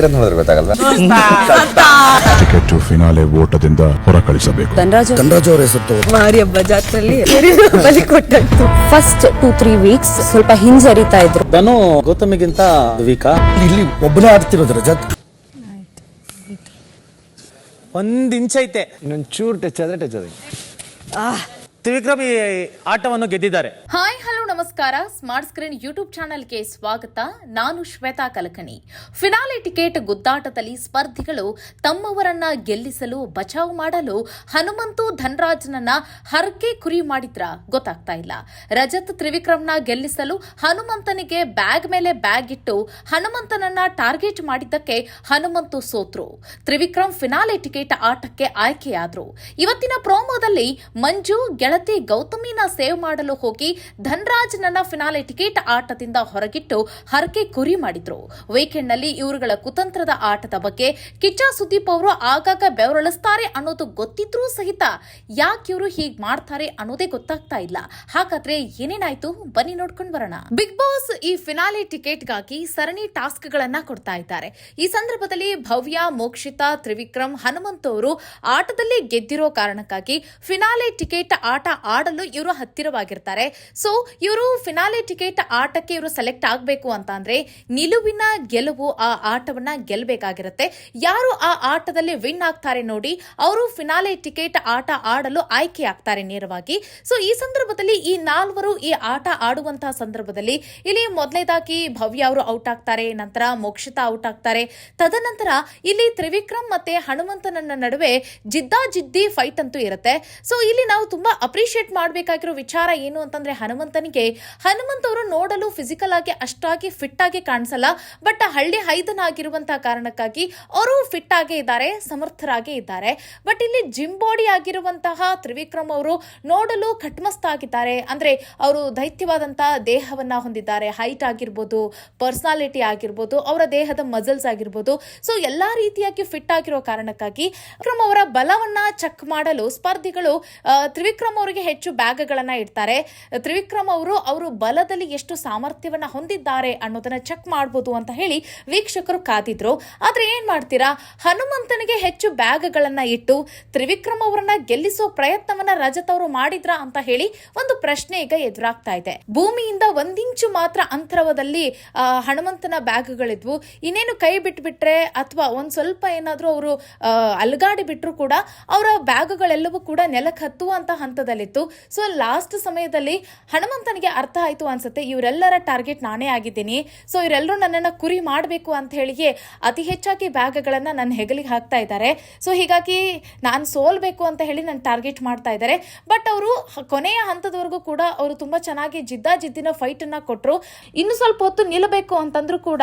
ಗೆಲ್ತೀರ ಅಂತ ನೋಡಿದ್ರೆ ಗೊತ್ತಾಗಲ್ವಾ? Ticket finale ಓಟದಿಂದ ಹೊರ ಕಳಿಸಬೇಕು. ಧನರಾಜ್ ಅವರ ಹೆಸರು ಮಾರಿಯಬ್ಬ ಜಾತ್ರೆಯಲ್ಲಿ ಬಲಿ ಕೊಟ್ಟದ್ದು. ಫಸ್ಟ್ 2-3 ವೀಕ್ಸ್ ಸ್ವಲ್ಪ ಹಿಂಜರಿತಾ ಇದ್ರು. ಧನು ಗೌತಮಿಗಿಂತ ವೀಕಾ? ಇಲ್ಲಿ ಒಬ್ಬನೇ ಆಡ್ತಿರೋದು ರಜತ್. ಒಂದ್ ಇಂಚ್ ಐತೆ, ಇನ್ನೊಂದು ಚೂರು ಟಚ್ ಆದ್ರೆ ತ್ರಿವಿಕ್ರಮ್ ಈ ಆಟವನ್ನು ಗೆದ್ದಿದ್ದಾರೆ. ಹಾಯ್ ಹಲೋ ನಮಸ್ಕಾರ. ಸ್ಮಾರ್ಟ್ ಸ್ಕ್ರೀನ್ ಯೂಟ್ಯೂಬ್ ಚಾನೆಲ್ಗೆ ಸ್ವಾಗತ. ನಾನು ಶ್ವೇತಾ ಕಲಕಣಿ. ಫಿನಾಲೆ ಟಿಕೆಟ್ ಗುದ್ದಾಟದಲ್ಲಿ ಸ್ಪರ್ಧಿಗಳು ತಮ್ಮವರನ್ನ ಗೆಲ್ಲಿಸಲು ಬಚಾವ್ ಮಾಡಲು ಹನುಮಂತು ಧನರಾಜ್ನನ್ನ ಹರಕೆ ಕುರಿ ಮಾಡಿದ್ರ ಗೊತ್ತಾಗ್ತಾ ಇಲ್ಲ. ರಜತ್ ತ್ರಿವಿಕ್ರಮ್ನ ಗೆಲ್ಲಿಸಲು ಹನುಮಂತನಿಗೆ ಬ್ಯಾಗ್ ಮೇಲೆ ಬ್ಯಾಗ್ ಇಟ್ಟು ಹನುಮಂತನನ್ನ ಟಾರ್ಗೆಟ್ ಮಾಡಿದ್ದಕ್ಕೆ ಹನುಮಂತು ಸೋತ್ರು. ತ್ರಿವಿಕ್ರಮ್ ಫಿನಾಲೆ ಟಿಕೆಟ್ ಆಟಕ್ಕೆ ಆಯ್ಕೆಯಾದ್ರು. ಇವತ್ತಿನ ಪ್ರೋಮೋದಲ್ಲಿ ಮಂಜು ಗೆಳತಿ ಗೌತಮಿನ ಸೇವ್ ಮಾಡಲು ಹೋಗಿ ಧನರಾಜ್ ನನ್ನ ಫಿನಾಲೆ ಟಿಕೆಟ್ ಆಟದಿಂದ ಹೊರಗಿಟ್ಟು ಹರಕೆ ಕುರಿ ಮಾಡಿದ್ರು. ವೀಕೆಂಡ್ ನಲ್ಲಿ ಇವರುಗಳ ಕುತಂತ್ರದ ಆಟದ ಬಗ್ಗೆ ಕಿಚ್ಚ ಸುದೀಪ್ ಅವರು ಆಗಾಗ ಬೆವರಳಿಸ್ತಾರೆ ಅನ್ನೋದು ಗೊತ್ತಿದ್ರೂ ಸಹಿತ ಯಾಕೆ ಇವರು ಹೀಗ್ ಮಾಡ್ತಾರೆ ಅನ್ನೋದೇ ಗೊತ್ತಾಗ್ತಾ ಇಲ್ಲ. ಹಾಗಾದ್ರೆ ಏನೇನಾಯ್ತು ಬನ್ನಿ ನೋಡ್ಕೊಂಡು ಬರೋಣ. ಬಿಗ್ ಬಾಸ್ ಈ ಫಿನಾಲೆ ಟಿಕೆಟ್ಗಾಗಿ ಸರಣಿ ಟಾಸ್ಕ್ ಗಳನ್ನ ಕೊಡ್ತಾ ಇದ್ದಾರೆ. ಈ ಸಂದರ್ಭದಲ್ಲಿ ಭವ್ಯ, ಮೋಕ್ಷಿತಾ, ತ್ರಿವಿಕ್ರಮ್, ಹನುಮಂತ ಅವರು ಆಟದಲ್ಲಿ ಗೆದ್ದಿರೋ ಕಾರಣಕ್ಕಾಗಿ ಫಿನಾಲೆ ಟಿಕೆಟ್ ಆಟ ಆಡಲು ಇವರು ಹತ್ತಿರವಾಗಿರ್ತಾರೆ. ಸೊ ಇವರು ಫಿನಾಲೆ ಟಿಕೆಟ್ ಆಟಕ್ಕೆ ಇವರು ಸೆಲೆಕ್ಟ್ ಆಗಬೇಕು ಅಂತ ಅಂದ್ರೆ ನಿಲುವಿನ ಗೆಲುವು ಆ ಆಟವನ್ನ ಗೆಲ್ಲಬೇಕಾಗಿರುತ್ತೆ. ಯಾರು ಆ ಆಟದಲ್ಲಿ ವಿನ್ ಆಗ್ತಾರೆ ನೋಡಿ ಅವರು ಫಿನಾಲೆ ಟಿಕೆಟ್ ಆಟ ಆಡಲು ಆಯ್ಕೆ ಆಗ್ತಾರೆ ನೇರವಾಗಿ. ಸೊ ಈ ಸಂದರ್ಭದಲ್ಲಿ ಈ ನಾಲ್ವರು ಈ ಆಟ ಆಡುವಂತಹ ಸಂದರ್ಭದಲ್ಲಿ ಇಲ್ಲಿ ಮೊದಲನೇದಾಗಿ ಭವ್ಯ ಅವರು ಔಟ್ ಆಗ್ತಾರೆ, ನಂತರ ಮೋಕ್ಷಿತಾ ಔಟ್ ಆಗ್ತಾರೆ. ತದನಂತರ ಇಲ್ಲಿ ತ್ರಿವಿಕ್ರಮ್ ಮತ್ತೆ ಹನುಮಂತನ ನಡುವೆ ಜಿದ್ದಾಜಿದ್ದಿ ಫೈಟ್ ಅಂತೂ ಇರುತ್ತೆ. ಸೊ ಇಲ್ಲಿ ನಾವು ತುಂಬಾ ಅಪ್ರಿಶಿಯೇಟ್ ಮಾಡಬೇಕಾಗಿರೋ ವಿಚಾರ ಏನು ಅಂತಂದ್ರೆ ಹನುಮಂತ ಅವರು ನೋಡಲು ಫಿಸಿಕಲ್ ಆಗಿ ಅಷ್ಟಾಗಿ ಫಿಟ್ ಆಗಿ ಕಾಣಿಸಲ್ಲ. ಬಟ್ ಹಳ್ಳಿ ಹೈದನಾಗಿರುವಂತಹ ಕಾರಣಕ್ಕಾಗಿ ಅವರು ಫಿಟ್ ಆಗೇ ಇದ್ದಾರೆ, ಸಮರ್ಥರಾಗೇ ಇದ್ದಾರೆ. ಬಟ್ ಇಲ್ಲಿ ಜಿಮ್ ಬಾಡಿ ಆಗಿರುವಂತಹ ತ್ರಿವಿಕ್ರಮ್ ಅವರು ನೋಡಲು ಕಟ್ಮಸ್ತಾಗಿದ್ದಾರೆ. ಅಂದ್ರೆ ಅವರು ದೈತ್ಯವಾದಂತಹ ದೇಹವನ್ನ ಹೊಂದಿದ್ದಾರೆ. ಹೈಟ್ ಆಗಿರ್ಬೋದು, ಪರ್ಸನಾಲಿಟಿ ಆಗಿರ್ಬೋದು, ಅವರ ದೇಹದ ಮಸಲ್ಸ್ ಆಗಿರ್ಬೋದು. ಸೊ ಎಲ್ಲಾ ರೀತಿಯಾಗಿ ಫಿಟ್ ಆಗಿರೋ ಕಾರಣಕ್ಕಾಗಿ ತ್ರಿವಿಕ್ರಮ್ ಅವರ ಬಲವನ್ನ ಚೆಕ್ ಮಾಡಲು ಸ್ಪರ್ಧಿಗಳು ತ್ರಿವಿಕ್ರಮ್ ಅವರಿಗೆ ಹೆಚ್ಚು ಬ್ಯಾಗ್ಗಳನ್ನ ಇಡ್ತಾರೆ. ತ್ರಿವಿಕ್ರಮ್ ಅವರು ಬಲದಲ್ಲಿ ಎಷ್ಟು ಸಾಮರ್ಥ್ಯವನ್ನ ಹೊಂದಿದ್ದಾರೆ ಅನ್ನೋದನ್ನ ಚೆಕ್ ಮಾಡಬಹುದು ಅಂತ ಹೇಳಿ ವೀಕ್ಷಕರು ಕಾದಿದ್ರು. ಆದ್ರೆ ಏನ್ ಮಾಡ್ತೀರಾ, ಹನುಮಂತನಿಗೆ ಹೆಚ್ಚು ಬ್ಯಾಗ್ಗಳನ್ನ ಇಟ್ಟು ತ್ರಿವಿಕ್ರಮ್ ಅವರನ್ನ ಗೆಲ್ಲಿಸೋ ಪ್ರಯತ್ನವನ್ನ ರಜತ್ ಅವರು ಮಾಡಿದ್ರ ಅಂತ ಹೇಳಿ ಒಂದು ಪ್ರಶ್ನೆ ಈಗ ಎದುರಾಗ್ತಾ ಇದೆ. ಭೂಮಿಯಿಂದ 1 ಇಂಚು ಮಾತ್ರ ಅಂತರದಲ್ಲಿ ಹನುಮಂತನ ಬ್ಯಾಗ್ಗಳಿದ್ವು. ಇನ್ನೇನು ಕೈ ಬಿಟ್ಬಿಟ್ರೆ ಅಥವಾ ಒಂದ್ ಸ್ವಲ್ಪ ಏನಾದ್ರೂ ಅವರು ಅಲ್ಗಾಡಿ ಬಿಟ್ರು ಕೂಡ ಅವರ ಬ್ಯಾಗ್ಗಳೆಲ್ಲವೂ ಕೂಡ ನೆಲಕ್ಕೆ ಹತ್ತುವಂತ ಹಂತದಲ್ಲಿತ್ತು. ಸೊ ಲಾಸ್ಟ್ ಸಮಯದಲ್ಲಿ ಹನುಮಂತನಿಗೆ ಅರ್ಥ ಆಯ್ತು ಅನ್ಸುತ್ತೆ, ಇವರೆಲ್ಲರ ಟಾರ್ಗೆಟ್ ನಾನೇ ಆಗಿದ್ದೀನಿ. ಸೊ ಇವರೆಲ್ಲರೂ ನನ್ನನ್ನ ಕುರಿ ಮಾಡಬೇಕು ಅಂತ ಹೇಳಿಗೆ ಅತಿ ಹೆಚ್ಚಾಗಿ ಬ್ಯಾಗ್ಗಳನ್ನ ನನ್ನ ಹೆಗಲಿಗೆ ಹಾಕ್ತಾ ಇದ್ದಾರೆ. ಸೊ ಹೀಗಾಗಿ ನಾನು ಸೋಲ್ಬೇಕು ಅಂತ ಹೇಳಿ ನನ್ನ ಟಾರ್ಗೆಟ್ ಮಾಡ್ತಾ ಇದ್ದಾರೆ. ಬಟ್ ಅವರು ಕೊನೆಯ ಹಂತದವರೆಗೂ ಕೂಡ ಅವರು ತುಂಬಾ ಚೆನ್ನಾಗಿ ಜಿದ್ದಿನ ಫೈಟ್ ಅನ್ನ ಕೊಟ್ಟರು. ಇನ್ನು ಸ್ವಲ್ಪ ಹೊತ್ತು ನಿಲ್ಲಬೇಕು ಅಂತಂದ್ರೂ ಕೂಡ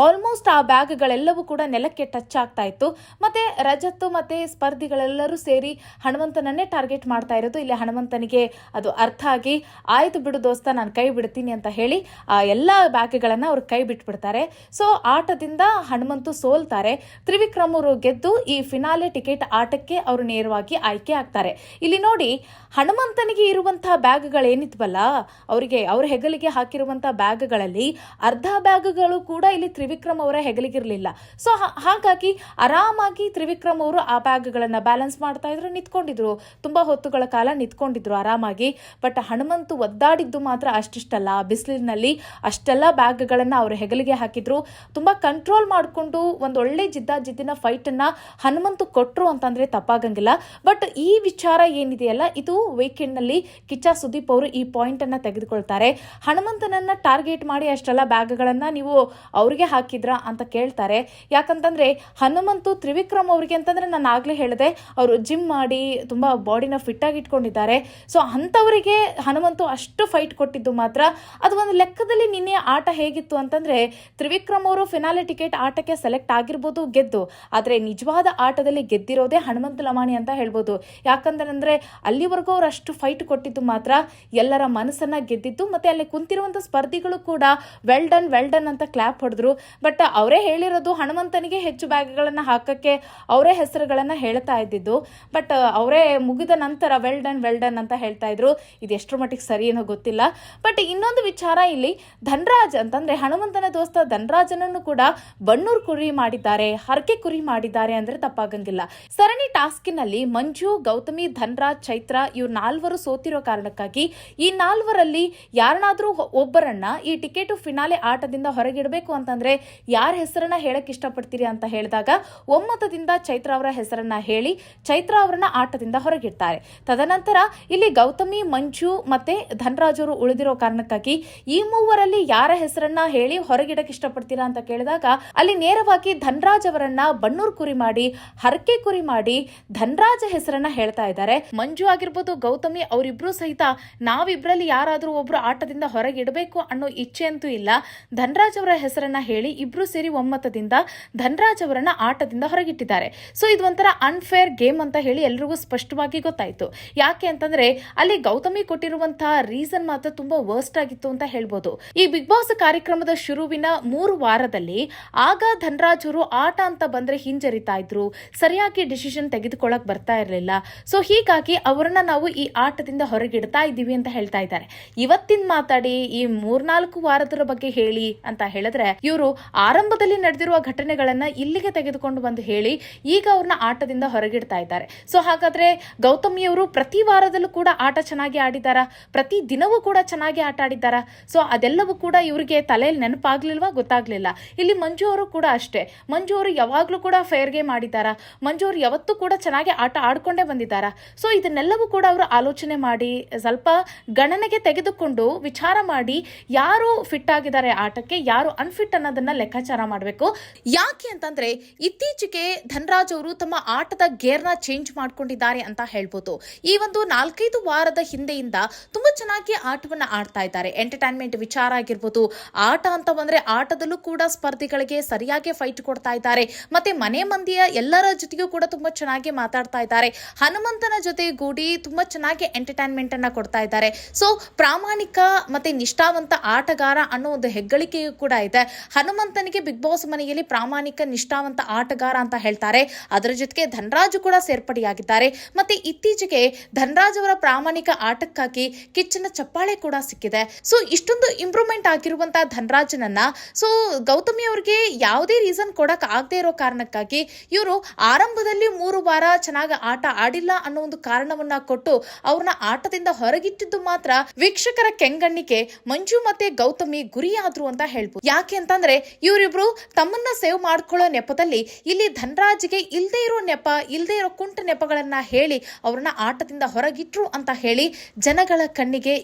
ಆಲ್ಮೋಸ್ಟ್ ಆ ಬ್ಯಾಗ್ಗಳೆಲ್ಲವೂ ಕೂಡ ನೆಲಕ್ಕೆ ಟಚ್ ಆಗ್ತಾ ಇತ್ತು. ಮತ್ತೆ ರಜತ್ ಮತ್ತೆ ಸ್ಪರ್ಧಿಗಳೆಲ್ಲರೂ ಸೇರಿ ಹನುಮಂತನನ್ನೇ ಟಾರ್ಗೆಟ್ ಮಾಡ್ತಾ ಇರೋದು. ಇಲ್ಲಿ ಹನುಮಂತನಿಗೆ ಅದು ಅರ್ಥ ಆಗಿ ಆಯ್ತು ಬಿಡು ದೋಸ್ತ, ನಾನು ಕೈ ಬಿಡ್ತೀನಿ ಅಂತ ಹೇಳಿ ಆ ಎಲ್ಲಾ ಬ್ಯಾಗ್ಗಳನ್ನ ಅವ್ರು ಕೈ ಬಿಟ್ಬಿಡ್ತಾರೆ. ಸೊ ಆಟದಿಂದ ಹನುಮಂತು ಸೋಲ್ತಾರೆ. ತ್ರಿವಿಕ್ರಮ್ ಅವರು ಗೆದ್ದು ಈ ಫಿನಾಲೆ ಟಿಕೆಟ್ ಆಟಕ್ಕೆ ಅವರು ನೇರವಾಗಿ ಆಯ್ಕೆ ಆಗ್ತಾರೆ. ಇಲ್ಲಿ ನೋಡಿ, ಹನುಮಂತನಿಗೆ ಇರುವಂತಹ ಬ್ಯಾಗ್ಗಳೇನಿದ್ವಲ್ಲ, ಅವರಿಗೆ ಅವ್ರ ಹೆಗಲಿಗೆ ಹಾಕಿರುವಂತಹ ಬ್ಯಾಗ್ಗಳಲ್ಲಿ ಅರ್ಧ ಬ್ಯಾಗ್ಗಳು ಕೂಡ ಇಲ್ಲಿ ತ್ರಿವಿಕ್ರಮ್ ಅವರ ಹೆಗಲಿಗಿರ್ಲಿಲ್ಲ. ಸೊ ಹಾಗಾಗಿ ಆರಾಮಾಗಿ ತ್ರಿವಿಕ್ರಮ್ ಅವರು ಆ ಬ್ಯಾಗ್ಗಳನ್ನ ಬ್ಯಾಲೆನ್ಸ್ ಮಾಡ್ತಾ ಇದ್ರು, ನಿಂತ್ಕೊಂಡಿದ್ರು. ತುಂಬಾ ಹೊತ್ತುಗಳ ಕಾಲ ನಿಂತ್ಕೊಂಡಿದ್ರು ಆರಾಮಾಗಿ. ಬಟ್ ಹನುಮಂತು ಒದ್ದಾಡಿದ್ದು ಮಾತ್ರ ಅಷ್ಟಿಷ್ಟಲ್ಲ. ಬಿಸಿಲಿನಲ್ಲಿ ಅಷ್ಟೆಲ್ಲ ಬ್ಯಾಗ್ಗಳನ್ನ ಅವ್ರ ಹೆಗಲಿಗೆ ಹಾಕಿದ್ರು. ತುಂಬಾ ಕಂಟ್ರೋಲ್ ಮಾಡಿಕೊಂಡು ಒಂದು ಒಳ್ಳೆ ಜಿದ್ದಿನ ಫೈಟ್ ಅನ್ನ ಹನುಮಂತು ಕೊಟ್ರು ಅಂತಂದ್ರೆ ತಪ್ಪಾಗಂಗಿಲ್ಲ. ಬಟ್ ಈ ವಿಚಾರ ಏನಿದೆಯಲ್ಲ, ಇದು ವೀಕೆಂಡ್ ನಲ್ಲಿ ಕಿಚ್ಚ ಸುದೀಪ್ ಅವರು ಈ ಪಾಯಿಂಟ್ ಅನ್ನ ತೆಗೆದುಕೊಳ್ತಾರೆ. ಹನುಮಂತನನ್ನ ಟಾರ್ಗೆಟ್ ಮಾಡಿ ಅಷ್ಟೆಲ್ಲ ಬ್ಯಾಗ್ಗಳನ್ನ ನೀವು ಅವ್ರಿಗೆ ಹಾಕಿದ್ರ ಅಂತ ಕೇಳ್ತಾರೆ. ಯಾಕಂತಂದ್ರೆ ಹನುಮಂತು ತ್ರಿವಿಕ್ರಮ್ ಅವ್ರಿಗೆ ಅಂತಂದ್ರೆ ನಾನು ಆಗ್ಲೇ ಹೇಳಿದೆ, ಅವರು ಜಿಮ್ ಮಾಡಿ ತುಂಬಾ ಬಾಡಿನ ಫಿಟ್ ಆಗಿ ಇಟ್ಕೊಂಡಿದ್ದಾರೆ. ಸೊ ಅಂತವರಿಗೆ ಹನುಮಂತು ಅಷ್ಟು ಫೈಟ್ ಕೊಟ್ಟಿದ್ದು ಮಾತ್ರ ಅದು ಒಂದು ಲೆಕ್ಕದಲ್ಲಿ. ನಿನ್ನೆ ಆಟ ಹೇಗಿತ್ತು ಅಂತಂದ್ರೆ ತ್ರಿವಿಕ್ರಮ್ ಅವರು ಫಿನಾಲೆ ಟಿಕೆಟ್ ಆಟಕ್ಕೆ ಸೆಲೆಕ್ಟ್ ಆಗಿರ್ಬೋದು, ಗೆದ್ದು. ಆದ್ರೆ ನಿಜವಾದ ಆಟದಲ್ಲಿ ಗೆದ್ದಿರೋದೇ ಹನುಮಂತ ಲಮಾಣಿ ಅಂತ ಹೇಳ್ಬೋದು. ಯಾಕಂದ್ರೆ ಅಲ್ಲಿವರೆಗೂ ಅವ್ರು ಅಷ್ಟು ಫೈಟ್ ಕೊಟ್ಟಿದ್ದು ಮಾತ್ರ ಎಲ್ಲರ ಮನಸ್ಸನ್ನ ಗೆದ್ದಿದ್ದು. ಮತ್ತೆ ಅಲ್ಲಿ ಕುಂತಿರುವಂತ ಸ್ಪರ್ಧಿಗಳು ಕೂಡ ವೆಲ್ ಡನ್ ಅಂತ ಕ್ಲಾಪ್ ಹೊಡೆದ್ರು. ಬಟ್ ಅವರೇ ಹೇಳಿರೋದು ಹನುಮಂತನಿಗೆ ಹೆಚ್ಚು ಬ್ಯಾಗ್ಗಳನ್ನ ಹಾಕಕ್ಕೆ ಅವರೇ ಹೆಸರುಗಳನ್ನ ಹೇಳ್ತಾ ಇದ್ದಿದ್ದು. ಬಟ್ ಅವರೇ ಮುಗಿದ ನಂತರ ವೆಲ್ ಡನ್ ಅಂತ ಹೇಳ್ತಾ ಇದ್ರು. ಇದು ಎಷ್ಟರ ಮಟ್ಟಿಗೆ ಸರಿ ಏನೋ ಗೊತ್ತಿಲ್ಲ. ಬಟ್ ಇನ್ನೊಂದು ವಿಚಾರ ಇಲ್ಲಿ ಧನರಾಜ್ ಅಂತಂದ್ರೆ ಹನುಮಂತನ ದೋಸ್ತ ಧನರಾಜನನ್ನು ಕೂಡ ಬಣ್ಣೂರು ಕುರಿ ಮಾಡಿದ್ದಾರೆ, ಹರಕೆ ಕುರಿ ಮಾಡಿದ್ದಾರೆ ಅಂದ್ರೆ ತಪ್ಪಾಗಂಗಿಲ್ಲ. ಸರಣಿ ಟಾಸ್ಕಿನಲ್ಲಿ ಮಂಜು, ಗೌತಮಿ, ಧನರಾಜ್, ಚೈತ್ರ ಇವ್ರು 4 ಸೋತಿರೋ ಕಾರಣಕ್ಕಾಗಿ ಈ 4ರಲ್ಲಿ ಯಾರನ್ನಾದ್ರೂ ಒಬ್ಬರನ್ನ ಈ ಟಿಕೆಟ್ ಟು ಫಿನಾಲೆ ಆಟದಿಂದ ಹೊರಗಿಡಬೇಕು ಅಂತಂದ್ರೆ ಯಾರ ಹೆಸರನ್ನ ಹೇಳಕ್ ಇಷ್ಟಪಡ್ತೀರಿ ಅಂತ ಹೇಳಿದಾಗ ಒಮ್ಮತದಿಂದ ಚೈತ್ರ ಅವರ ಹೆಸರನ್ನ ಹೇಳಿ ಚೈತ್ರ ಅವರನ್ನ ಆಟದಿಂದ ಹೊರಗಿಡ್ತಾರೆ. ತದನಂತರ ಇಲ್ಲಿ ಗೌತಮಿ, ಮಂಜು ಮತ್ತೆ ಧನರಾಜ್ ಅವರು ಉಳಿದಿರೋ ಕಾರಣಕ್ಕಾಗಿ ಈ 3ರಲ್ಲಿ ಯಾರ ಹೆಸರನ್ನ ಹೇಳಿ ಹೊರಗಿಡಕ್ ಇಷ್ಟಪಡ್ತೀರಾ ಅಂತ ಕೇಳಿದಾಗ ಅಲ್ಲಿ ನೇರವಾಗಿ ಧನರಾಜ್ ಅವರನ್ನ ಬಣ್ಣೂರು ಕುರಿ ಮಾಡಿ, ಹರಕೆ ಕುರಿ ಮಾಡಿ ಧನರಾಜ್ ಹೆಸರನ್ನ ಹೇಳ್ತಾ ಇದ್ದಾರೆ. ಮಂಜು ಆಗಿರ್ಬೋದು, ಗೌತಮಿ ಅವರಿಬ್ರು ಸಹಿತ ನಾವಿಬ್ರಲ್ಲಿ ಯಾರಾದ್ರೂ ಒಬ್ರು ಆಟದಿಂದ ಹೊರಗಿಡಬೇಕು ಅನ್ನೋ ಇಚ್ಛೆ ಅಂತೂ ಇಲ್ಲ. ಧನರಾಜ್ ಅವರ ಹೆಸರನ್ನ ಹೇಳಿ ಇಬ್ರು ಸೇರಿ ಒಮ್ಮತದಿಂದ ಧನರಾಜ್ ಅವರನ್ನ ಆಟದಿಂದ ಹೊರಗಿಟ್ಟಿದ್ದಾರೆ. ಸೊ ಇದು ಒಂಥರ ಅನ್ಫೇರ್ ಗೇಮ್ ಅಂತ ಹೇಳಿ ಎಲ್ರಿಗೂ ಸ್ಪಷ್ಟವಾಗಿ ಗೊತ್ತಾಯ್ತು. ಯಾಕೆ ಅಂತಂದ್ರೆ ಅಲ್ಲಿ ಗೌತಮಿ ಕೊಟ್ಟಿರುವಂತಹ ರೀಸನ್ ಮಾತ್ರ ತುಂಬಾ ವರ್ಸ್ಟ್ ಆಗಿತ್ತು ಅಂತ ಹೇಳ್ಬೋದು. ಈ ಬಿಗ್ ಬಾಸ್ ಕಾರ್ಯಕ್ರಮದ ಶುರುವಿನ 3 ವಾರದಲ್ಲಿ ಆಗ ಧನರಾಜ್ ಅವರು ಆಟ ಅಂತ ಬಂದ್ರೆ ಹಿಂಜರಿತಾ ಇದ್ರು, ಸರಿಯಾಗಿ ಡಿಸಿಷನ್ ತೆಗೆದುಕೊಳ್ಳಕ್ ಬರ್ತಾ ಇರಲಿಲ್ಲ. ಸೊ ಹೀಗಾಗಿ ಅವರನ್ನ ನಾವು ಈ ಆಟದಿಂದ ಹೊರಗಿಡ್ತಾ ಇದ್ದೀವಿ ಅಂತ ಹೇಳ್ತಾ ಇದ್ದಾರೆ. ಇವತ್ತಿನ ಮಾತಾಡಿ ಈ 3-4 ವಾರದರ ಬಗ್ಗೆ ಹೇಳಿ ಅಂತ ಹೇಳಿದ್ರೆ ಇವರು ಆರಂಭದಲ್ಲಿ ನಡೆದಿರುವ ಘಟನೆಗಳನ್ನ ಇಲ್ಲಿಗೆ ತೆಗೆದುಕೊಂಡು ಬಂದು ಹೇಳಿ ಈಗ ಅವ್ರನ್ನ ಆಟದಿಂದ ಹೊರಗಿಡ್ತಾ ಇದ್ದಾರೆ. ಸೊ ಹಾಗಾದ್ರೆ ಗೌತಮಿಯವರು ಪ್ರತಿ ವಾರದಲ್ಲೂ ಕೂಡ ಆಟ ಚೆನ್ನಾಗಿ ಆಡಿದಾರ, ಪ್ರತಿ ದಿನವೂ ಕೂಡ ಚೆನ್ನಾಗಿ ಆಟ ಆಡಿದಾರ. ಸೊ ಅದೆಲ್ಲವೂ ಕೂಡ ಇವರಿಗೆ ತಲೆಯಲ್ಲಿ ನೆನಪಾಗ್ಲಿಲ್ವಾ, ಗೊತ್ತಾಗ್ಲಿಲ್ಲ. ಇಲ್ಲಿ ಮಂಜು ಅವರು ಕೂಡ ಅಷ್ಟೇ. ಮಂಜು ಅವರು ಯಾವಾಗ್ಲೂ ಕೂಡ ಫೇರ್ ಗೇಮ್ ಆಡಿದಾರ, ಮಂಜು ಅವರು ಯಾವತ್ತೂ ಕೂಡ ಚೆನ್ನಾಗಿ ಆಟ ಆಡ್ಕೊಂಡೇ ಬಂದಿದ್ದಾರ. ಸೊ ಇದನ್ನೆಲ್ಲವೂ ಕೂಡ ಅವರು ಆಲೋಚನೆ ಮಾಡಿ ಸ್ವಲ್ಪ ಗಣನೆಗೆ ತೆಗೆದುಕೊಂಡು ವಿಚಾರ ಮಾಡಿ ಯಾರು ಫಿಟ್ ಆಗಿದ್ದಾರೆ ಆಟಕ್ಕೆ, ಯಾರು ಅನ್ಫಿಟ್ ಅನ್ನೋದನ್ನ ಲೆಕ್ಕಾಚಾರ ಮಾಡಬೇಕು. ಯಾಕೆ ಅಂತಂದ್ರೆ ಇತ್ತೀಚೆಗೆ ಧನರಾಜ್ ಅವರು ತಮ್ಮ ಆಟದ ಗೇರ್ನ ಚೇಂಜ್ ಮಾಡ್ಕೊಂಡಿದ್ದಾರೆ ಅಂತ ಹೇಳ್ಬೋದು. ಈ ಒಂದು 4-5 ವಾರದ ಹಿಂದೆಯಿಂದ ತುಂಬಾ ಚೆನ್ನಾಗಿ ಆಟವನ್ನ ಆಡ್ತಾ ಇದ್ದಾರೆ. ಎಂಟರ್ಟೈನ್ಮೆಂಟ್ ವಿಚಾರ ಆಗಿರ್ಬೋದು, ಆಟ ಅಂತ ಬಂದ್ರೆ ಆಟದಲ್ಲೂ ಕೂಡ ಸ್ಪರ್ಧಿಗಳಿಗೆ ಸರಿಯಾಗಿ ಫೈಟ್ ಕೊಡ್ತಾ ಇದ್ದಾರೆ. ಮತ್ತೆ ಮನೆ ಮಂದಿಯ ಎಲ್ಲರ ಜೊತೆಗೂ ಕೂಡ ತುಂಬಾ ಚೆನ್ನಾಗಿ ಮಾತಾಡ್ತಾ ಇದ್ದಾರೆ. ಹನುಮಂತನ ಜೊತೆ ಗೂಡಿ ತುಂಬಾ ಚೆನ್ನಾಗಿ ಎಂಟರ್ಟೈನ್ಮೆಂಟ್ ಅನ್ನ ಕೊಡ್ತಾ ಇದ್ದಾರೆ. ಸೊ ಪ್ರಾಮಾಣಿಕ ಮತ್ತೆ ನಿಷ್ಠಾವಂತ ಆಟಗಾರ ಅನ್ನೋ ಒಂದು ಹೆಗ್ಗಳಿಕೆಯೂ ಕೂಡ ಇದೆ. ಹನುಮಂತನಿಗೆ ಬಿಗ್ ಬಾಸ್ ಮನೆಯಲ್ಲಿ ಪ್ರಾಮಾಣಿಕ ನಿಷ್ಠಾವಂತ ಆಟಗಾರ ಅಂತ ಹೇಳ್ತಾರೆ. ಅದರ ಜೊತೆಗೆ ಧನರಾಜ್ ಕೂಡ ಸೇರ್ಪಡೆಯಾಗಿದ್ದಾರೆ. ಮತ್ತೆ ಇತ್ತೀಚೆಗೆ ಧನರಾಜ್ ಅವರ ಪ್ರಾಮಾಣಿಕ ಆಟಕ್ಕಾಗಿ ಕಿಚ್ಚನ ಚಪ್ಪಾಳೆ ಕೂಡ ಸಿಕ್ಕಿದೆ. ಸೊ ಇಷ್ಟೊಂದು ಇಂಪ್ರೂವ್ಮೆಂಟ್ ಆಗಿರುವಂತಹ ಧನರಾಜನನ್ನ ಸೊ ಗೌತಮಿ ಅವರಿಗೆ ಯಾವುದೇ ರೀಸನ್ ಕೊಡಕ್ ಆಗದೆ ಇರೋ ಕಾರಣಕ್ಕಾಗಿ ಇವರು ಆರಂಭದಲ್ಲಿ 3 ವಾರ ಚೆನ್ನಾಗಿ ಆಟ ಆಡಿಲ್ಲ ಅನ್ನೋ ಒಂದು ಕಾರಣವನ್ನ ಕೊಟ್ಟು ಅವ್ರನ್ನ ಆಟದಿಂದ ಹೊರಗಿಟ್ಟಿದ್ದು ಮಾತ್ರ ವೀಕ್ಷಕರ ಕೆಂಗಣ್ಣಿಗೆ ಮಂಜು ಮತ್ತೆ ಗೌತಮಿ ಗುರಿಯಾದ್ರು ಅಂತ ಹೇಳ್ಬೋದು. ಯಾಕೆ ಅಂತಂದ್ರೆ ಇವರಿಬ್ರು ತಮ್ಮನ್ನ ಸೇವ್ ಮಾಡ್ಕೊಳ್ಳೋ ನೆಪದಲ್ಲಿ ಇಲ್ಲಿ ಧನರಾಜ್ಗೆ ಇಲ್ದೇ ಇರೋ ನೆಪ, ಇಲ್ದೇ ಇರೋ ಕುಂಟ ನೆಪಗಳನ್ನ ಹೇಳಿ ಅವ್ರನ್ನ ಆಟದಿಂದ ಹೊರಗಿಟ್ರು ಅಂತ ಹೇಳಿ ಜನಗಳ ಕಣ್ಣಿಗೆ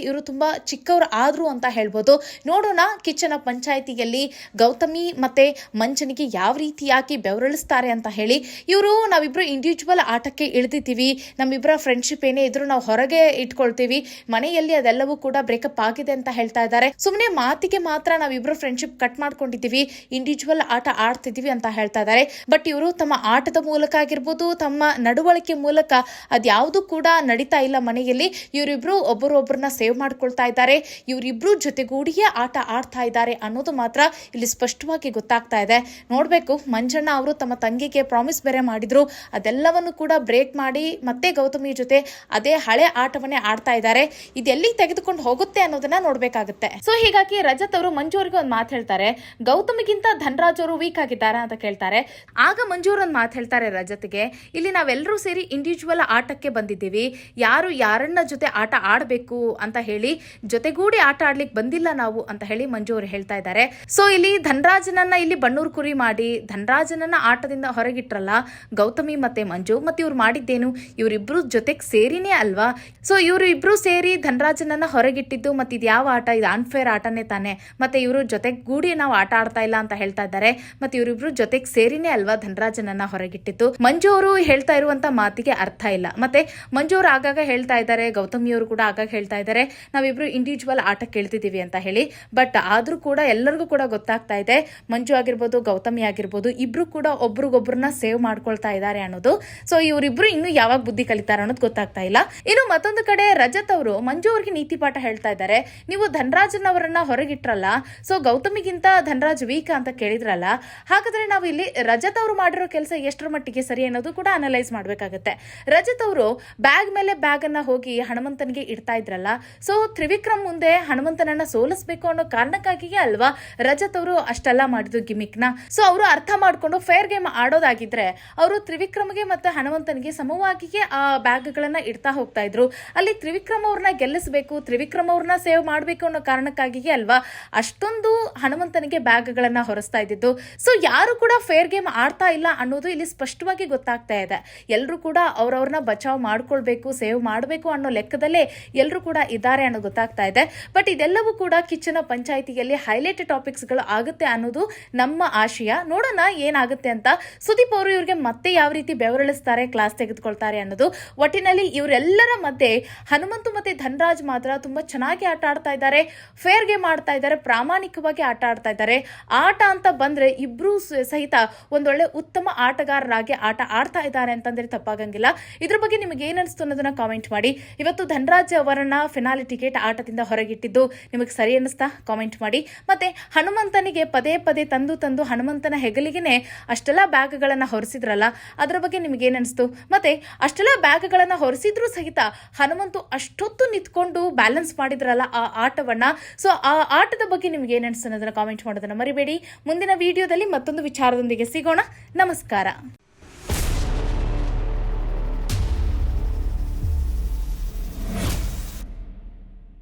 ಇವರು ತುಂಬಾ ಚಿಕ್ಕವರು ಆದ್ರು ಅಂತ ಹೇಳ್ಬೋದು. ನೋಡೋಣ ಕಿಚ್ಚನ ಪಂಚಾಯಿತಿಯಲ್ಲಿ ಗೌತಮಿ ಮತ್ತೆ ಮಂಜನಿಗೆ ಯಾವ ರೀತಿಯಾಗಿ ಬೆವರಳಿಸ್ತಾರೆ ಅಂತ ಹೇಳಿ. ಇವರು ನಾವಿಬ್ರು ಇಂಡಿವಿಜುವಲ್ ಆಟಕ್ಕೆ ಇಳಿದಿದ್ದೀವಿ, ನಮ್ಮಿಬ್ಬರ ಫ್ರೆಂಡ್ಶಿಪ್ ಏನೇ ಇದ್ರು ನಾವು ಹೊರಗೆ ಇಟ್ಕೊಳ್ತೀವಿ, ಮನೆಯಲ್ಲಿ ಅದೆಲ್ಲವೂ ಕೂಡ ಬ್ರೇಕಪ್ ಆಗಿದೆ ಅಂತ ಹೇಳ್ತಾ ಇದ್ದಾರೆ. ಸುಮ್ಮನೆ ಮಾತಿಗೆ ಮಾತ್ರ ನಾವಿಬ್ರು ಫ್ರೆಂಡ್ಶಿಪ್ ಕಟ್ ಮಾಡ್ಕೊಂಡಿದ್ದೀವಿ, ಇಂಡಿವಿಜುವಲ್ ಆಟ ಆಡ್ತಿದೀವಿ ಅಂತ ಹೇಳ್ತಾ ಇದ್ದಾರೆ. ಬಟ್ ಇವರು ತಮ್ಮ ಆಟದ ಮೂಲಕ ಆಗಿರ್ಬೋದು, ತಮ್ಮ ನಡವಳಿಕೆ ಮೂಲಕ ಅದ್ಯಾವುದು ಕೂಡ ನಡೀತಾ ಇಲ್ಲ ಮನೆಯಲ್ಲಿ. ಇವರಿಬ್ರು ಒಬ್ಬರೊಬ್ಬರನ್ನ ಸೇವ್ ಮಾಡ್ಕೊಳ್ತಾ ಇದ್ದಾರೆ, ಇವರಿಬ್ರು ಜೊತೆಗೂಡಿಯೇ ಆಟ ಆಡ್ತಾ ಇದ್ದಾರೆ ಅನ್ನೋದು ಮಾತ್ರ ಇಲ್ಲಿ ಸ್ಪಷ್ಟವಾಗಿ ಗೊತ್ತಾಗ್ತಾ ಇದೆ. ನೋಡ್ಬೇಕು, ಮಂಜಣ್ಣ ಅವರು ತಮ್ಮ ತಂಗಿಗೆ ಪ್ರಾಮಿಸ್ ಬೇರೆ ಮಾಡಿದ್ರು, ಅದೆಲ್ಲವನ್ನು ಕೂಡ ಬ್ರೇಕ್ ಮಾಡಿ ಮತ್ತೆ ಗೌತಮಿ ಜೊತೆ ಅದೇ ಹಳೆ ಆಟವನ್ನೇ ಆಡ್ತಾ ಇದ್ದಾರೆ. ಇದೆಲ್ಲಿ ತೆಗೆದುಕೊಂಡು ಹೋಗುತ್ತೆ ಅನ್ನೋದನ್ನ ನೋಡ್ಬೇಕಾಗುತ್ತೆ. ಸೊ ಹೀಗಾಗಿ ರಜತ್ ಅವರು ಮಂಜು ಅವರಿಗೆ ಒಂದು ಮಾತು ಹೇಳ್ತಾರೆ, ಗೌತಮಿಗಿಂತ ಧನರಾಜ್ ಅವರು ವೀಕ್ ಆಗಿದ್ದಾರೆ ಅಂತ ಕೇಳ್ತಾರೆ. ಆಗ ಮಂಜು ಅವರು ಒಂದು ಮಾತು ಹೇಳ್ತಾರೆ ರಜತ್ಗೆ, ಇಲ್ಲಿ ನಾವೆಲ್ಲರೂ ಸೇರಿ ಇಂಡಿವಿಜುವಲ್ ಆಟಕ್ಕೆ ಬಂದಿದ್ದೀವಿ, ಯಾರು ಯಾರನ್ನ ಜೊತೆ ಆಟ ಆಡಬೇಕು ಅಂತ ಹೇಳಿ ಜೊತೆಗೂಡಿ ಆಟ ಆಡ್ಲಿಕ್ಕೆ ಬಂದಿಲ್ಲ ನಾವು ಅಂತ ಹೇಳಿ ಮಂಜು ಅವರು ಹೇಳ್ತಾ ಇದ್ದಾರೆ. ಸೊ ಇಲ್ಲಿ ಧನರಾಜನನ್ನ ಇಲ್ಲಿ ಬಣ್ಣೂರು ಕುರಿ ಮಾಡಿ ಧನರಾಜನನ್ನ ಆಟದಿಂದ ಹೊರಗಿಟ್ರಲ್ಲ ಗೌತಮಿ ಮತ್ತೆ ಮಂಜು, ಮತ್ತೆ ಇವ್ರು ಮಾಡಿದ್ದೇನು, ಇವರಿಬ್ರು ಜೊತೆಗೆ ಸೇರಿನೇ ಅಲ್ವಾ. ಸೊ ಇವರು ಇಬ್ರು ಸೇರಿ ಧನರಾಜನನ್ನ ಹೊರಗಿಟ್ಟಿದ್ದು ಮತ್ತೆ ಇದು ಯಾವ ಆಟ, ಇದು ಅನ್ಫೇರ್ ಆಟನೇ ತಾನೆ, ಮತ್ತೆ ಇವರು ಜೊತೆಗೂಡಿ ನಾವು ಆಟ ಆಡ್ತಾ ಇಲ್ಲ ಅಂತ ಹೇಳ್ತಾ ಇದ್ದಾರೆ. ಮತ್ತೆ ಇವರಿಬ್ರು ಜೊತೆಗೆ ಸೇರಿನೇ ಅಲ್ವಾ ಧನರಾಜನನ್ನ ಹೊರಗಿಟ್ಟಿದ್ದು. ಮಂಜು ಅವರು ಹೇಳ್ತಾ ಇರುವಂತ ಮಾತಿಗೆ ಅರ್ಥ ಇಲ್ಲ. ಮತ್ತೆ ಮಂಜು ಅವರು ಆಗಾಗ ಹೇಳ್ತಾ ಇದ್ದಾರೆ, ಗೌತಮಿ ಅವರು ಕೂಡ ಆಗಾಗ ಹೇಳ್ತಾ ಇದ್ದಾರೆ ನಾವಿಬ್ರು ಇಂಡಿವಿಜುವಲ್ ಆಟಕ್ಕೆ ಇಳ್ತಿದೀವಿ ಅಂತ ಹೇಳಿ. ಬಟ್ ಆದ್ರೂ ಕೂಡ ಎಲ್ಲರಿಗೂ ಕೂಡ ಗೊತ್ತಾಗ್ತಾ ಇದೆ, ಮಂಜು ಆಗಿರ್ಬೋದು ಗೌತಮಿ ಆಗಿರ್ಬೋದು ಇಬ್ರು ಕೂಡ ಒಬ್ರಿಗೊಬ್ರನ್ನ ಸೇವ್ ಮಾಡ್ಕೊಳ್ತಾ ಇದ್ದಾರೆ ಅನ್ನೋದು. ಸೊ ಇವರಿಬ್ರು ಇನ್ನು ಯಾವಾಗ ಬುದ್ಧಿ ಕಲಿತಾರೆ ಅನ್ನೋದು ಗೊತ್ತಾಗ್ತಾ ಇಲ್ಲ. ಇನ್ನು ಮತ್ತೊಂದು ಕಡೆ ರಜತ್ ಅವರು ಮಂಜು ಅವ್ರಿಗೆ ನೀತಿ ಪಾಠ ಹೇಳ್ತಾ ಇದ್ದಾರೆ. ನೀವು ಧನರಾಜನ್ ಅವರನ್ನ ಹೊರಗಿಟ್ರಲ್ಲ, ಸೊ ಗೌತಮಿಗಿಂತ ಧನರಾಜ್ ವೀಕ್ ಅಂತ ಕೇಳಿದ್ರಲ್ಲ, ಹಾಗಾದ್ರೆ ನಾವು ಇಲ್ಲಿ ರಜತ್ ಅವರು ಮಾಡಿರೋ ಕೆಲಸ ಎಷ್ಟರ ಮಟ್ಟಿಗೆ ಸರಿ ಅನ್ನೋದು ಕೂಡ ಅನಲೈಸ್ ಮಾಡ್ಬೇಕಾಗತ್ತೆ. ರಜತ್ ಅವರು ಬ್ಯಾಗ್ ಮೇಲೆ ಬ್ಯಾಗ್ ಅನ್ನ ಹೋಗಿ ಹನುಮಂತನಿಗೆ ಇಡ್ತಾ ಇದ್ರಲ್ಲ, ಸೊ ತ್ರಿವಿಕ್ರಮ್ ಮುಂದೆ ಹನುಮಂತನನ್ನ ಸೋಲಿಸಬೇಕು ಅನ್ನೋ ಕಾರಣಕ್ಕಾಗಿಯೇ ಅಲ್ವಾ ರಜತ್ ಅವರು ಅಷ್ಟೆಲ್ಲ ಮಾಡಿದ್ದು ಗಿಮಿಕ್ನ. ಸೊ ಅವರು ಅರ್ಥ ಮಾಡ್ಕೊಂಡು ಫೇರ್ ಗೇಮ್ ಆಡೋದಾಗಿದ್ರೆ ಅವರು ತ್ರಿವಿಕ್ರಮ್ಗೆ ಮತ್ತೆ ಹನುಮಂತನಿಗೆ ಸಮವಾಗಿಯೇ ಆ ಬ್ಯಾಗ್ಗಳನ್ನ ಇಡ್ತಾ ಹೋಗ್ತಾ ಇದ್ರು. ಅಲ್ಲಿ ತ್ರಿವಿಕ್ರಮ್ ಅವ್ರನ್ನ ಗೆಲ್ಲಿಸಬೇಕು, ತ್ರಿವಿಕ್ರಮ್ ಅವ್ರನ್ನ ಸೇವ್ ಮಾಡಬೇಕು ಅನ್ನೋ ಕಾರಣಕ್ಕಾಗಿಯೇ ಅಲ್ವಾ ಅಷ್ಟೊಂದು ಹನುಮಂತನಿಗೆ ಬ್ಯಾಗ್ಗಳನ್ನ ಹೊರಸ್ತಾ ಇದ್ದಿದ್ದು. ಸೊ ಯಾರು ಕೂಡ ಫೇರ್ ಗೇಮ್ ಆಡ್ತಾ ಇಲ್ಲ ಅನ್ನೋದು ಇಲ್ಲಿ ಸ್ಪಷ್ಟವಾಗಿ ಗೊತ್ತಾಗ್ತಾ ಇದೆ. ಎಲ್ಲರೂ ಕೂಡ ಅವ್ರವ್ರನ್ನ ಬಚಾವ್ ಮಾಡ್ಕೊಳ್ಬೇಕು, ಸೇವ್ ಮಾಡಬೇಕು ಅನ್ನೋ ಲೆಕ್ಕದಲ್ಲೇ ಎಲ್ಲರೂ ಕೂಡ ಇದ್ದಾರೆ ಅನ್ನೋದು ಗೊತ್ತಾಗ್ತಾ ಇದೆ. ಬಟ್ ಇದೆಲ್ಲವೂ ಕೂಡ ಕಿಚ್ಚನ ಪಂಚಾಯಿತಿಯಲ್ಲಿ ಹೈಲೈಟ್ ಟಾಪಿಕ್ಸ್ ಗಳು ಆಗುತ್ತೆ ಅನ್ನೋದು ನಮ್ಮ ಆಶಯ. ನೋಡೋಣ ಏನಾಗುತ್ತೆ ಅಂತ. ಸುದೀಪ್ ಅವರು ಇವ್ರಿಗೆ ಮತ್ತೆ ಯಾವ ರೀತಿ ಬೆವರಿಳಿಸ್ತಾರೆ, ಕ್ಲಾಸ್ ತೆಗೆದುಕೊಳ್ತಾರೆ ಅನ್ನೋದು. ಒಟ್ಟಿನಲ್ಲಿ ಇವರೆಲ್ಲರ ಮಧ್ಯೆ ಹನುಮಂತು ಮತ್ತೆ ಧನರಾಜ್ ಮಾತ್ರ ತುಂಬಾ ಚೆನ್ನಾಗಿ ಆಟ ಆಡ್ತಾ ಇದ್ದಾರೆ, ಫೇರ್ ಗೇಮ್ ಆಡ್ತಾ ಇದ್ದಾರೆ, ಪ್ರಾಮಾಣಿಕವಾಗಿ ಆಟ ಆಡ್ತಾ ಇದ್ದಾರೆ. ಆಟ ಅಂತ ಬಂದ್ರೆ ಇಬ್ರು ಸಹಿತ ಒಂದೊಳ್ಳೆ ಉತ್ತಮ ಆಟಗಾರರಾಗಿ ಆಟ ಆಡ್ತಾ ಇದ್ದಾರೆ ಅಂತಂದ್ರೆ ತಪ್ಪಾಗಂಗಿಲ್ಲ. ಇದ್ರ ಬಗ್ಗೆ ನಿಮಗೆ ಏನ್ ಅನಿಸ್ತು ಅನ್ನೋದನ್ನ ಕಾಮೆಂಟ್ ಮಾಡಿ. ಇವತ್ತು ಧನರಾಜ್ ಅವರನ್ನ ಫಿನಾಲೆ ಟಿಕೆಟ್ ಆಟದಿಂದ ಹೊರಗಿಟ್ಟಿದ್ದು ನಿಮಗೆ ಸರಿ ಅನ್ನಿಸ್ತಾ ಕಾಮೆಂಟ್ ಮಾಡಿ. ಮತ್ತೆ ಹನುಮಂತನಿಗೆ ಪದೇ ಪದೇ ತಂದು ಹನುಮಂತನ ಹೆಗಲಿಗೆನೆ ಅಷ್ಟೆಲ್ಲ ಬ್ಯಾಗ್ಗಳನ್ನ ಹೊರಿಸಿದ್ರಲ್ಲ, ಅದರ ಬಗ್ಗೆ ನಿಮಗೆ ಏನ್ ಅನಿಸ್ತು? ಮತ್ತೆ ಅಷ್ಟೆಲ್ಲ ಬ್ಯಾಗ್ಗಳನ್ನ ಹೊರಿಸಿದ್ರು ಸಹಿತ ಹನುಮಂತು ಅಷ್ಟೊತ್ತು ನಿಂತ್ಕೊಂಡು ಬ್ಯಾಲೆನ್ಸ್ ಮಾಡಿದ್ರಲ್ಲ ಆ ಆಟವನ್ನ. ಸೊ ಆ ಆಟದ ಬಗ್ಗೆ ನಿಮ್ಗೆ ಏನ್ ಅನಿಸ್ತು ಅನ್ನೋದನ್ನ ಕಾಮೆಂಟ್ ಮಾಡೋದನ್ನ ಮರಿಬೇಡಿ. ಮುಂದಿನ ವಿಡಿಯೋದಲ್ಲಿ ಮತ್ತೊಂದು ವಿಚಾರದೊಂದಿಗೆ ಸಿಗೋಣ. ನಮಸ್ಕಾರ.